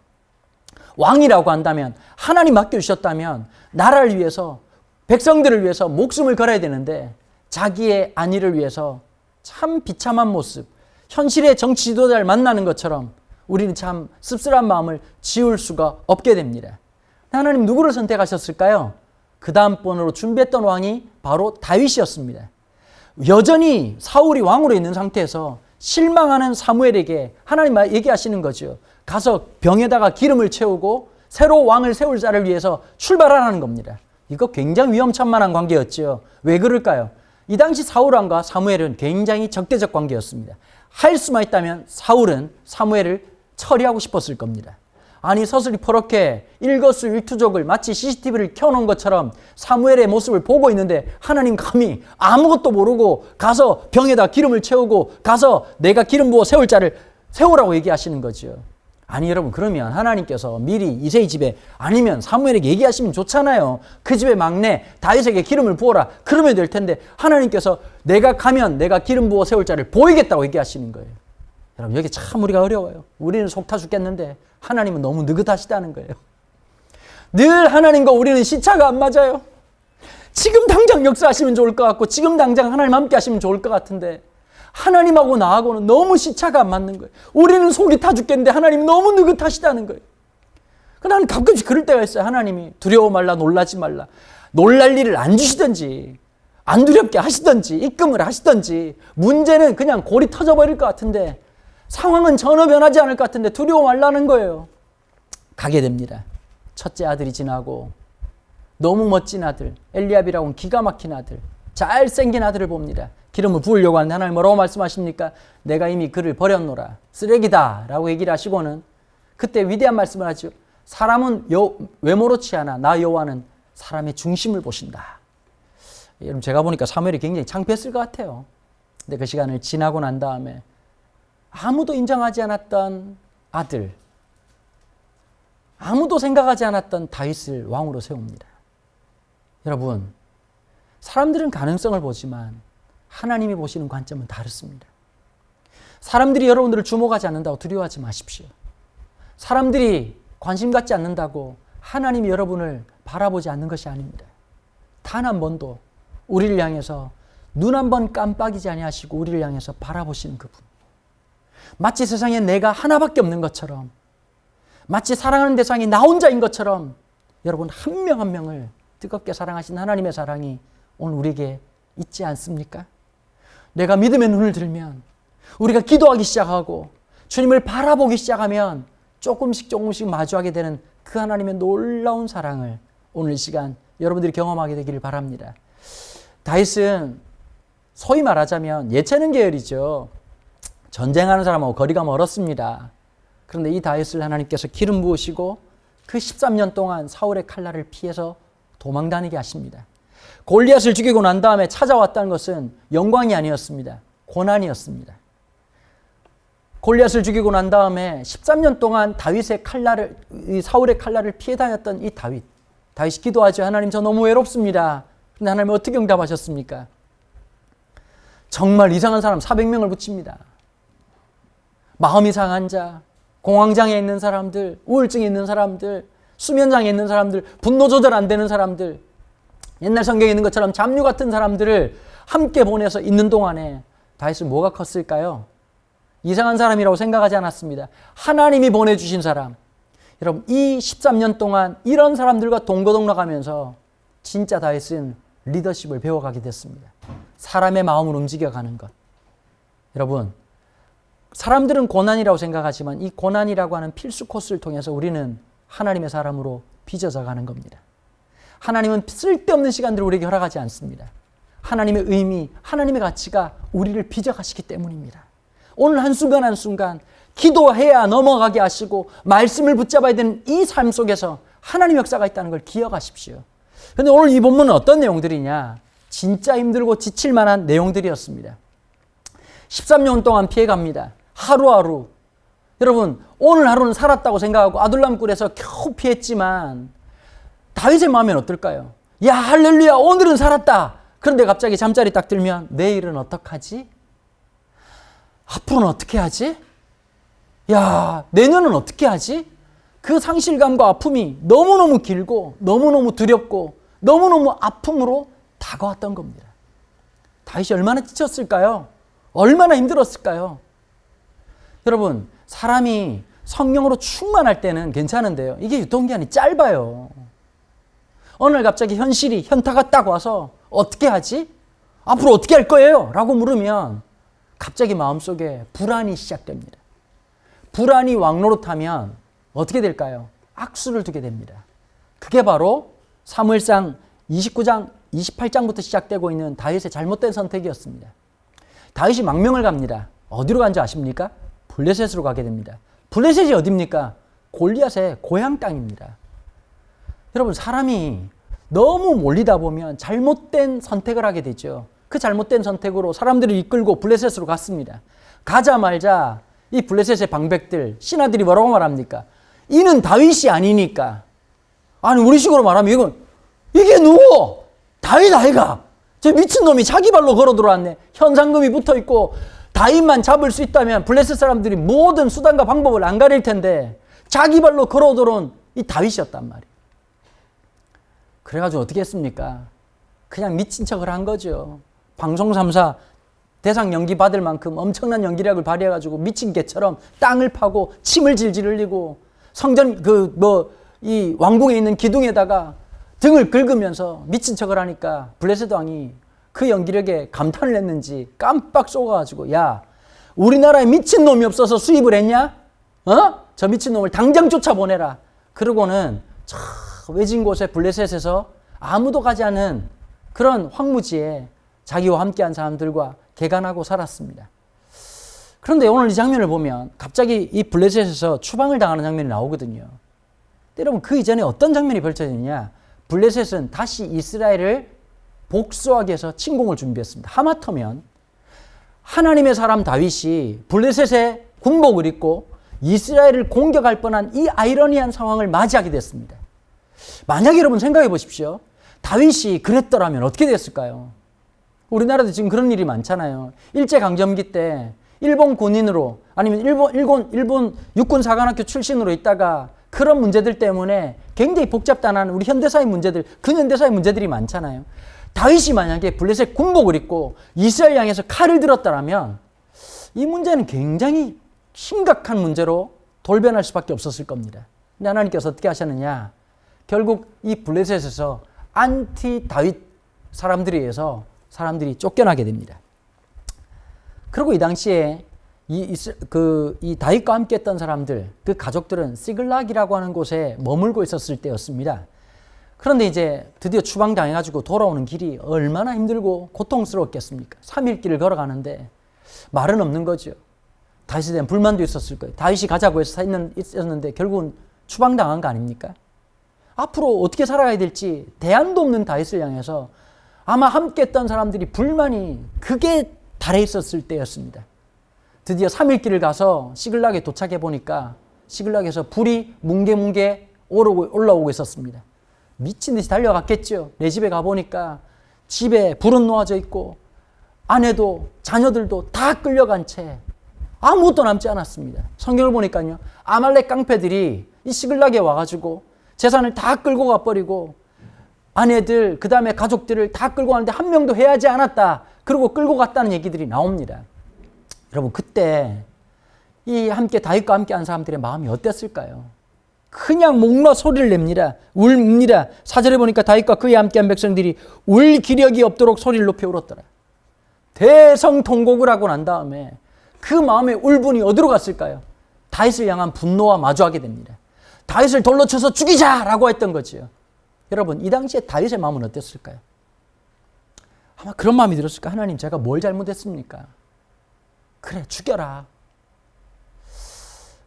왕이라고 한다면, 하나님 맡겨주셨다면 나라를 위해서, 백성들을 위해서 목숨을 걸어야 되는데 자기의 안위를 위해서 참 비참한 모습, 현실의 정치 지도자를 만나는 것처럼 우리는 참 씁쓸한 마음을 지울 수가 없게 됩니다. 하나님 누구를 선택하셨을까요? 그 다음 번으로 준비했던 왕이 바로 다윗이었습니다. 여전히 사울이 왕으로 있는 상태에서 실망하는 사무엘에게 하나님 얘기하시는 거죠. 가서 병에다가 기름을 채우고 새로 왕을 세울 자를 위해서 출발하라는 겁니다. 이거 굉장히 위험천만한 관계였죠. 왜 그럴까요? 이 당시 사울왕과 사무엘은 굉장히 적대적 관계였습니다. 할 수만 있다면 사울은 사무엘을 처리하고 싶었을 겁니다. 아니, 서슬이 퍼렇게 일거수일투족을 마치 CCTV를 켜놓은 것처럼 사무엘의 모습을 보고 있는데 하나님 감히 아무것도 모르고 가서 병에다 기름을 채우고 가서 내가 기름 부어 세울 자를 세우라고 얘기하시는 거죠. 아니 여러분, 그러면 하나님께서 미리 이새의 집에 아니면 사무엘에게 얘기하시면 좋잖아요. 그 집의 막내 다윗에게 기름을 부어라. 그러면 될 텐데 하나님께서 내가 가면 내가 기름 부어 세울 자를 보이겠다고 얘기하시는 거예요. 여러분, 여기 참 우리가 어려워요. 우리는 속 타 죽겠는데 하나님은 너무 느긋하시다는 거예요. 늘 하나님과 우리는 시차가 안 맞아요. 지금 당장 역사하시면 좋을 것 같고 지금 당장 하나님 함께 하시면 좋을 것 같은데 하나님하고 나하고는 너무 시차가 안 맞는 거예요. 우리는 속이 타 죽겠는데 하나님은 너무 느긋하시다는 거예요. 나는 가끔씩 그럴 때가 있어요. 하나님이 두려워 말라, 놀라지 말라. 놀랄 일을 안 주시든지 안 두렵게 하시든지 입금을 하시든지 문제는 그냥 골이 터져버릴 것 같은데 상황은 전혀 변하지 않을 것 같은데 두려워 말라는 거예요. 가게 됩니다. 첫째 아들이 지나고 너무 멋진 아들, 엘리압이라고는 기가 막힌 아들, 잘생긴 아들을 봅니다. 기름을 부으려고 하는데 하나님 뭐라고 말씀하십니까? 내가 이미 그를 버렸노라. 쓰레기다 라고 얘기를 하시고는 그때 위대한 말씀을 하죠. 사람은 외모로 취하나 나 여호와는 사람의 중심을 보신다. 여러분, 제가 보니까 사무엘이 굉장히 창피했을 것 같아요. 근데 그 시간을 지나고 난 다음에 아무도 인정하지 않았던 아들, 아무도 생각하지 않았던 다윗을 왕으로 세웁니다. 여러분, 사람들은 가능성을 보지만 하나님이 보시는 관점은 다릅니다. 사람들이 여러분들을 주목하지 않는다고 두려워하지 마십시오. 사람들이 관심 갖지 않는다고 하나님이 여러분을 바라보지 않는 것이 아닙니다. 단 한 번도 우리를 향해서 눈 한 번 깜빡이지 아니하시고 우리를 향해서 바라보시는 그분. 마치 세상에 내가 하나밖에 없는 것처럼, 마치 사랑하는 대상이 나 혼자인 것처럼 여러분 한 명 한 명을 뜨겁게 사랑하신 하나님의 사랑이 오늘 우리에게 있지 않습니까? 내가 믿음의 눈을 들면, 우리가 기도하기 시작하고 주님을 바라보기 시작하면 조금씩 마주하게 되는 그 하나님의 놀라운 사랑을 오늘 이 시간 여러분들이 경험하게 되기를 바랍니다. 다윗은 소위 말하자면 예체능 계열이죠. 전쟁하는 사람하고 거리가 멀었습니다. 그런데 이 다윗을 하나님께서 기름 부으시고 그 13년 동안 사울의 칼날을 피해서 도망다니게 하십니다. 골리앗을 죽이고 난 다음에 찾아왔다는 것은 영광이 아니었습니다. 고난이었습니다. 골리앗을 죽이고 난 다음에 13년 동안 사울의 칼날을 피해 다녔던 이 다윗이 기도하죠. 하나님, 저 너무 외롭습니다. 근데 하나님 어떻게 응답하셨습니까? 정말 이상한 사람 400명을 붙입니다. 마음이 상한 자, 공황장애 있는 사람들, 우울증에 있는 사람들, 수면장애 있는 사람들, 분노 조절 안 되는 사람들, 옛날 성경에 있는 것처럼 잡류 같은 사람들을 함께 보내서 있는 동안에 다윗은 뭐가 컸을까요? 이상한 사람이라고 생각하지 않았습니다. 하나님이 보내주신 사람. 여러분, 이 13년 동안 이런 사람들과 동거동락하면서 진짜 다윗은 리더십을 배워가게 됐습니다. 사람의 마음을 움직여가는 것. 여러분, 사람들은 고난이라고 생각하지만 이 고난이라고 하는 필수 코스를 통해서 우리는 하나님의 사람으로 빚어져 가는 겁니다. 하나님은 쓸데없는 시간들을 우리에게 허락하지 않습니다. 하나님의 의미, 하나님의 가치가 우리를 빚어가시기 때문입니다. 오늘 한순간 한순간 기도해야 넘어가게 하시고 말씀을 붙잡아야 되는 이 삶 속에서 하나님의 역사가 있다는 걸 기억하십시오. 그런데 오늘 이 본문은 어떤 내용들이냐? 진짜 힘들고 지칠 만한 내용들이었습니다. 13년 동안 피해갑니다. 하루하루. 여러분, 오늘 하루는 살았다고 생각하고 아둘람굴에서 겨우 피했지만 다윗의 마음은 어떨까요? 야, 할렐루야, 오늘은 살았다. 그런데 갑자기 잠자리 딱 들면 내일은 어떡하지? 앞으로는 어떻게 하지? 야, 내년은 어떻게 하지? 그 상실감과 아픔이 너무너무 길고 너무너무 두렵고 너무너무 아픔으로 다가왔던 겁니다. 다윗이 얼마나 지쳤을까요? 얼마나 힘들었을까요? 여러분, 사람이 성령으로 충만할 때는 괜찮은데요. 이게 유통기한이 짧아요. 어느 날 갑자기 현타가 딱 와서 어떻게 하지? 앞으로 어떻게 할 거예요? 라고 물으면 갑자기 마음속에 불안이 시작됩니다. 불안이 왕노릇하면 어떻게 될까요? 악수를 두게 됩니다. 그게 바로 사무엘상 29장, 28장부터 시작되고 있는 다윗의 잘못된 선택이었습니다. 다윗이 망명을 갑니다. 어디로 간지 아십니까? 블레셋으로 가게 됩니다. 블레셋이 어디입니까? 골리앗의 고향 땅입니다. 여러분, 사람이 너무 몰리다 보면 잘못된 선택을 하게 되죠. 그 잘못된 선택으로 사람들을 이끌고 블레셋으로 갔습니다. 가자마자 이 블레셋의 방백들, 신하들이 뭐라고 말합니까? 이는 다윗이 아니니까. 아니, 우리식으로 말하면 이게 누구? 다윗 아이가? 저 미친놈이 자기 발로 걸어 들어왔네. 현상금이 붙어있고 다윗만 잡을 수 있다면 블레셋 사람들이 모든 수단과 방법을 안 가릴 텐데 자기 발로 걸어 들어온 이 다윗이었단 말이에요. 그래가지고 어떻게 했습니까? 그냥 미친 척을 한 거죠. 방송 3사 대상 연기 받을 만큼 엄청난 연기력을 발휘해가지고 미친 개처럼 땅을 파고 침을 질질 흘리고 성전 이 왕궁에 있는 기둥에다가 등을 긁으면서 미친 척을 하니까 블레셋 왕이 그 연기력에 감탄을 했는지 깜빡 쏘가지고, 야, 우리나라에 미친놈이 없어서 수입을 했냐? 저 미친놈을 당장 쫓아보내라. 그러고는 저 외진 곳에 블레셋에서 아무도 가지 않은 그런 황무지에 자기와 함께한 사람들과 개간하고 살았습니다. 그런데 오늘 이 장면을 보면 갑자기 이 블레셋에서 추방을 당하는 장면이 나오거든요. 여러분, 그 이전에 어떤 장면이 펼쳐지느냐? 블레셋은 다시 이스라엘을 복수하기 위해서 침공을 준비했습니다. 하마터면 하나님의 사람 다윗이 블레셋의 군복을 입고 이스라엘을 공격할 뻔한 이 아이러니한 상황을 맞이하게 됐습니다. 만약에 여러분 생각해 보십시오. 다윗이 그랬더라면 어떻게 됐을까요? 우리나라도 지금 그런 일이 많잖아요. 일제강점기 때 일본 군인으로 아니면 일본 육군 사관학교 출신으로 있다가 그런 문제들 때문에 굉장히 복잡단한 우리 현대사의 문제들, 근현대사의 문제들이 많잖아요. 다윗이 만약에 블레셋 군복을 입고 이스라엘 향해서 칼을 들었다면 이 문제는 굉장히 심각한 문제로 돌변할 수밖에 없었을 겁니다. 근데 하나님께서 어떻게 하셨느냐? 결국 이 블레셋에서 안티 다윗 사람들에 의해서 사람들이 쫓겨나게 됩니다. 그리고 이 당시에 이 다윗과 함께 했던 사람들, 그 가족들은 시글락이라고 하는 곳에 머물고 있었을 때였습니다. 그런데 이제 드디어 추방당해가지고 돌아오는 길이 얼마나 힘들고 고통스러웠겠습니까? 3일 길을 걸어가는데 말은 없는 거죠. 다윗에 대한 불만도 있었을 거예요. 다윗이 가자고 해서 있었는데 결국은 추방당한 거 아닙니까? 앞으로 어떻게 살아가야 될지 대안도 없는 다윗을 향해서 아마 함께 했던 사람들이 불만이 극에 달해 있었을 때였습니다. 드디어 3일 길을 가서 시글락에 도착해 보니까 시글락에서 불이 뭉게뭉게 올라오고 있었습니다. 미친 듯이 달려갔겠죠. 내 집에 가보니까 집에 불은 놓아져 있고 아내도 자녀들도 다 끌려간 채 아무것도 남지 않았습니다. 성경을 보니까요, 아말렉 깡패들이 이 시글락에 와가지고 재산을 다 끌고 가버리고 아내들, 그 다음에 가족들을 다 끌고 가는데 한 명도 해하지 않았다. 그리고 끌고 갔다는 얘기들이 나옵니다. 여러분, 그때 이 함께 다윗과 함께 한 사람들의 마음이 어땠을까요? 그냥 목놓아 소리를 냅니다. 웁니다. 4절에 보니까 다윗과 그에 함께한 백성들이 울 기력이 없도록 소리를 높여 울었더라. 대성통곡을 하고 난 다음에 그 마음의 울분이 어디로 갔을까요? 다윗을 향한 분노와 마주하게 됩니다. 다윗을 돌로 쳐서 죽이자라고 했던 거지요. 여러분, 이 당시에 다윗의 마음은 어땠을까요? 아마 그런 마음이 들었을까? 하나님, 제가 뭘 잘못했습니까? 그래, 죽여라.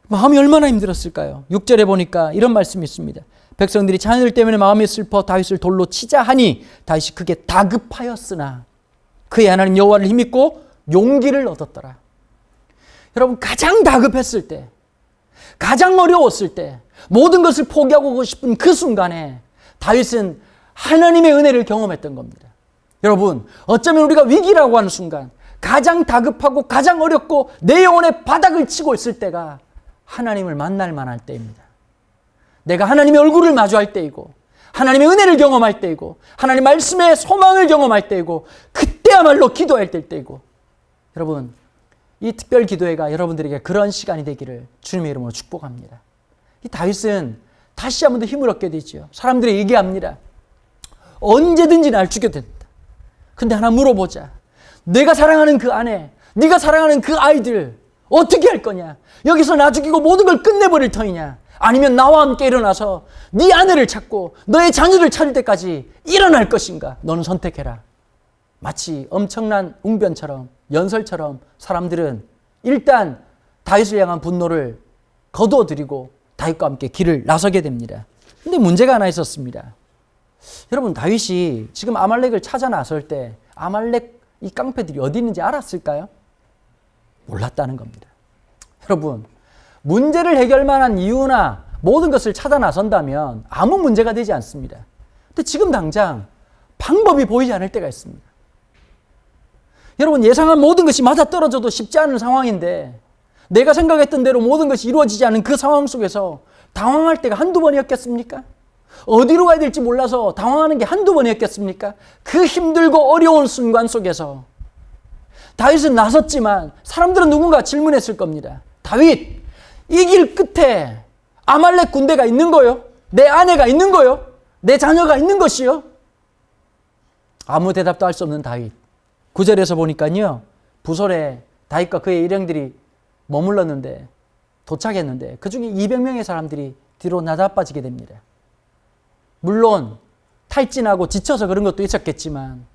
마음이 얼마나 힘들었을까요? 6절에 보니까 이런 말씀이 있습니다. 백성들이 자녀들 때문에 마음이 슬퍼 다윗을 돌로 치자 하니 다윗이 크게 다급하였으나 그의 하나님 여호와를 힘입고 용기를 얻었더라. 여러분, 가장 다급했을 때, 가장 어려웠을 때, 모든 것을 포기하고 싶은 그 순간에 다윗은 하나님의 은혜를 경험했던 겁니다. 여러분, 어쩌면 우리가 위기라고 하는 순간, 가장 다급하고 가장 어렵고 내 영혼의 바닥을 치고 있을 때가 하나님을 만날 만할 때입니다. 내가 하나님의 얼굴을 마주할 때이고 하나님의 은혜를 경험할 때이고 하나님 말씀의 소망을 경험할 때이고 그때야말로 기도할 때이고, 여러분, 이 특별 기도회가 여러분들에게 그런 시간이 되기를 주님의 이름으로 축복합니다. 이 다윗은 다시 한 번 더 힘을 얻게 되죠. 사람들이 얘기합니다. 언제든지 날 죽여도 된다. 근데 하나 물어보자. 내가 사랑하는 그 아내, 네가 사랑하는 그 아이들 어떻게 할 거냐? 여기서 나 죽이고 모든 걸 끝내버릴 터이냐? 아니면 나와 함께 일어나서 네 아내를 찾고 너의 자녀를 찾을 때까지 일어날 것인가? 너는 선택해라. 마치 엄청난 웅변처럼, 연설처럼 사람들은 일단 다윗을 향한 분노를 거두어들이고 다윗과 함께 길을 나서게 됩니다. 근데 문제가 하나 있었습니다. 여러분, 다윗이 지금 아말렉을 찾아 나설 때 아말렉 이 깡패들이 어디 있는지 알았을까요? 몰랐다는 겁니다. 여러분, 문제를 해결만한 이유나 모든 것을 찾아 나선다면 아무 문제가 되지 않습니다. 근데 지금 당장 방법이 보이지 않을 때가 있습니다. 여러분, 예상한 모든 것이 맞아떨어져도 쉽지 않은 상황인데 내가 생각했던 대로 모든 것이 이루어지지 않은 그 상황 속에서 당황할 때가 한두 번이었겠습니까? 어디로 가야 될지 몰라서 당황하는 게 한두 번이었겠습니까? 그 힘들고 어려운 순간 속에서 다윗은 나섰지만 사람들은 누군가 질문했을 겁니다. 다윗, 이 길 끝에 아말렉 군대가 있는 거요? 내 아내가 있는 거요? 내 자녀가 있는 것이요? 아무 대답도 할 수 없는 다윗. 9절에서 보니까요, 부솔에 다윗과 그의 일행들이 머물렀는데 도착했는데 그 중에 200명의 사람들이 뒤로 나자빠지게 됩니다. 물론 탈진하고 지쳐서 그런 것도 있었겠지만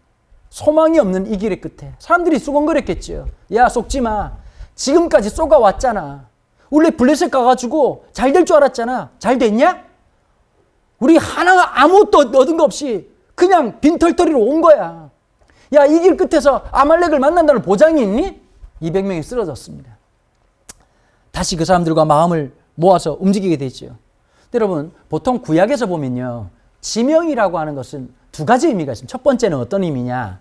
소망이 없는 이 길의 끝에 사람들이 수건거렸겠지요. 야, 속지 마. 지금까지 쏘가왔잖아. 원래 블레셋 가가지고 잘 될 줄 알았잖아. 잘 됐냐? 우리 하나가 아무것도 얻은 거 없이 그냥 빈털터리로 온 거야. 야, 이 길 끝에서 아말렉을 만난다는 보장이 있니? 200명이 쓰러졌습니다. 다시 그 사람들과 마음을 모아서 움직이게 되죠. 여러분, 보통 구약에서 보면요, 지명이라고 하는 것은 두 가지 의미가 있습니다. 첫 번째는 어떤 의미냐?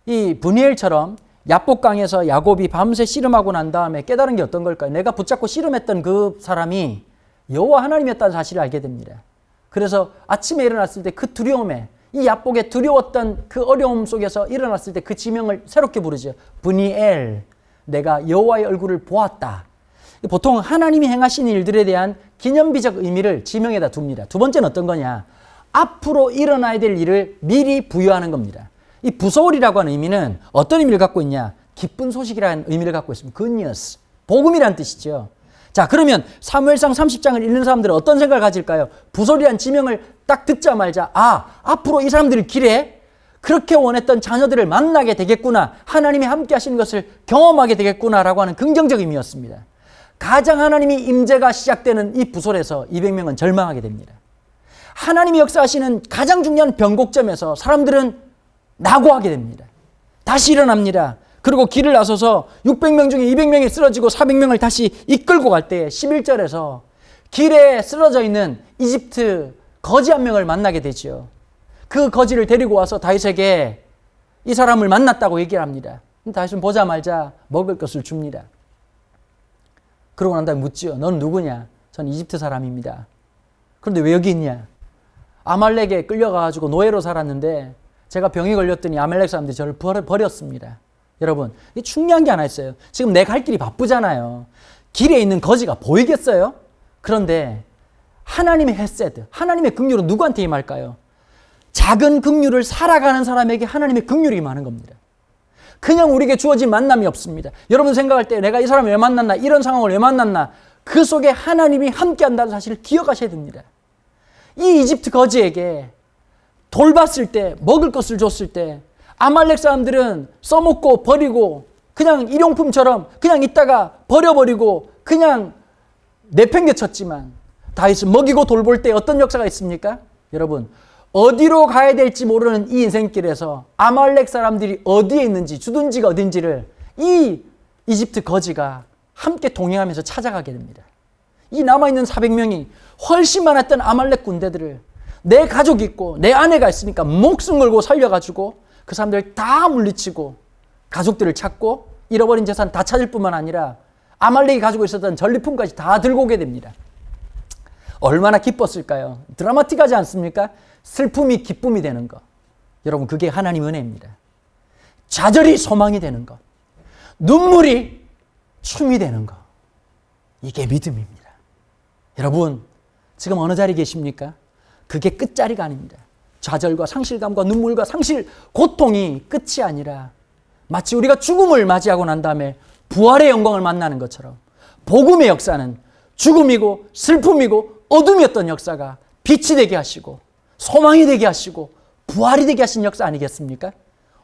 이 브니엘처럼 야복강에서 야곱이 밤새 씨름하고 난 다음에 깨달은 게 어떤 걸까요? 내가 붙잡고 씨름했던 그 사람이 여호와 하나님이었다는 사실을 알게 됩니다. 그래서 아침에 일어났을 때 그 두려움에, 이 야복에 두려웠던 그 어려움 속에서 일어났을 때 그 지명을 새롭게 부르죠. 브니엘, 내가 여호와의 얼굴을 보았다. 보통 하나님이 행하신 일들에 대한 기념비적 의미를 지명에다 둡니다. 두 번째는 어떤 거냐? 앞으로 일어나야 될 일을 미리 부여하는 겁니다. 이 부소울이라고 하는 의미는 어떤 의미를 갖고 있냐? 기쁜 소식이라는 의미를 갖고 있습니다. good news. 복음이란 뜻이죠. 자, 그러면 사무엘상 30장을 읽는 사람들은 어떤 생각을 가질까요? 부솔이란 지명을 딱 듣자마자 앞으로 이 사람들이 길에 그렇게 원했던 자녀들을 만나게 되겠구나, 하나님이 함께 하시는 것을 경험하게 되겠구나라고 하는 긍정적 의미였습니다. 가장 하나님이 임재가 시작되는 이 부솔에서 200명은 절망하게 됩니다. 하나님이 역사하시는 가장 중요한 변곡점에서 사람들은 낙오하게 됩니다. 다시 일어납니다. 그리고 길을 나서서 600명 중에 200명이 쓰러지고 400명을 다시 이끌고 갈 때 11절에서 길에 쓰러져 있는 이집트 거지 한 명을 만나게 되죠. 그 거지를 데리고 와서 다윗에게 이 사람을 만났다고 얘기를 합니다. 다윗은 보자마자 먹을 것을 줍니다. 그러고 난 다음에 묻지요. 넌 누구냐? 전 이집트 사람입니다. 그런데 왜 여기 있냐? 아말렉에 끌려가가지고 노예로 살았는데 제가 병이 걸렸더니 아말렉 사람들이 저를 버렸습니다. 여러분, 이게 중요한 게 하나 있어요. 지금 내 갈 길이 바쁘잖아요. 길에 있는 거지가 보이겠어요? 그런데 하나님의 헤세드, 하나님의 긍휼은 누구한테 임할까요? 작은 긍휼을 살아가는 사람에게 하나님의 긍휼이 임하는 겁니다. 그냥 우리에게 주어진 만남이 없습니다. 여러분 생각할 때 내가 이 사람을 왜 만났나, 이런 상황을 왜 만났나, 그 속에 하나님이 함께 한다는 사실을 기억하셔야 됩니다. 이 이집트 거지에게 돌봤을 때, 먹을 것을 줬을 때 아말렉 사람들은 써먹고 버리고 그냥 일용품처럼 그냥 있다가 버려버리고 그냥 내팽개쳤지만 다윗은 먹이고 돌볼 때 어떤 역사가 있습니까? 여러분, 어디로 가야 될지 모르는 이 인생길에서 아말렉 사람들이 어디에 있는지, 주둔지가 어딘지를 이 이집트 거지가 함께 동행하면서 찾아가게 됩니다. 이 남아있는 400명이 훨씬 많았던 아말렉 군대들을 내 가족이 있고 내 아내가 있으니까 목숨 걸고 살려가지고 그 사람들을 다 물리치고 가족들을 찾고 잃어버린 재산 다 찾을 뿐만 아니라 아말렉이 가지고 있었던 전리품까지 다 들고 오게 됩니다. 얼마나 기뻤을까요? 드라마틱하지 않습니까? 슬픔이 기쁨이 되는 것. 여러분, 그게 하나님의 은혜입니다. 좌절이 소망이 되는 것. 눈물이 춤이 되는 것. 이게 믿음입니다. 여러분, 지금 어느 자리에 계십니까? 그게 끝자리가 아닙니다. 좌절과 상실감과 눈물과 상실, 고통이 끝이 아니라 마치 우리가 죽음을 맞이하고 난 다음에 부활의 영광을 만나는 것처럼 복음의 역사는 죽음이고 슬픔이고 어둠이었던 역사가 빛이 되게 하시고 소망이 되게 하시고 부활이 되게 하신 역사 아니겠습니까?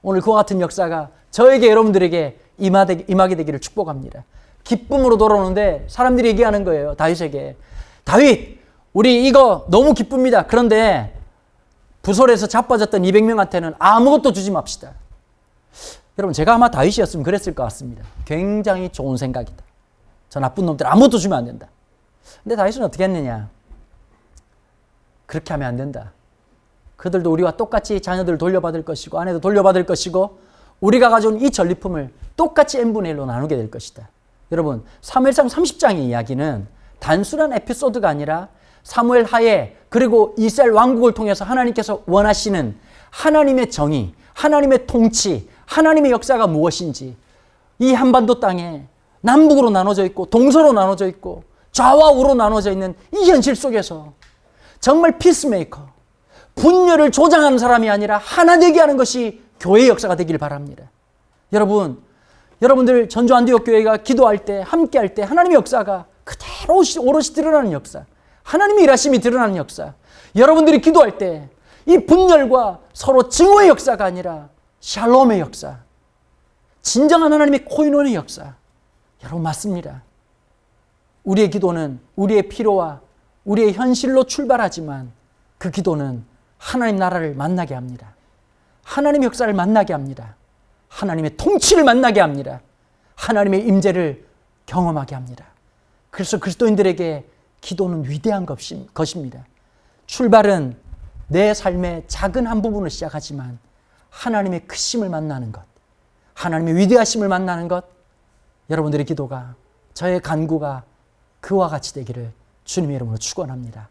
오늘 그와 같은 역사가 저에게, 여러분들에게 임하게 되기를 축복합니다. 기쁨으로 돌아오는데 사람들이 얘기하는 거예요. 다윗에게. 다윗, 우리 이거 너무 기쁩니다. 그런데 부솔에서 자빠졌던 200명한테는 아무것도 주지 맙시다. 여러분, 제가 아마 다윗이었으면 그랬을 것 같습니다. 굉장히 좋은 생각이다. 저 나쁜 놈들 아무것도 주면 안 된다. 근데 다윗은 어떻게 했느냐? 그렇게 하면 안 된다. 그들도 우리와 똑같이 자녀들을 돌려받을 것이고 아내도 돌려받을 것이고 우리가 가져온 이 전리품을 똑같이 n분의 1로 나누게 될 것이다. 여러분, 사무엘상 30장의 이야기는 단순한 에피소드가 아니라 사무엘 하에 그리고 이스라엘 왕국을 통해서 하나님께서 원하시는 하나님의 정의, 하나님의 통치, 하나님의 역사가 무엇인지, 이 한반도 땅에 남북으로 나눠져 있고 동서로 나눠져 있고 좌와 우로 나눠져 있는 이 현실 속에서 정말 피스메이커, 분열을 조장하는 사람이 아니라 하나 되게 하는 것이 교회의 역사가 되기를 바랍니다. 여러분, 여러분들 전주 안디옥 교회가 기도할 때, 함께 할 때 하나님의 역사가 그대로 오롯이 드러나는 역사, 하나님의 일하심이 드러나는 역사, 여러분들이 기도할 때 이 분열과 서로 증오의 역사가 아니라 샬롬의 역사, 진정한 하나님의 코인원의 역사, 여러분 맞습니다. 우리의 기도는 우리의 필요와 우리의 현실로 출발하지만 그 기도는 하나님 나라를 만나게 합니다. 하나님의 역사를 만나게 합니다. 하나님의 통치를 만나게 합니다. 하나님의 임재를 경험하게 합니다. 그래서 그리스도인들에게 기도는 위대한 것입니다. 출발은 내 삶의 작은 한 부분을 시작하지만 하나님의 크심을 만나는 것, 하나님의 위대하심을 만나는 것, 여러분들의 기도가, 저의 간구가 그와 같이 되기를 주님의 이름으로 축원합니다.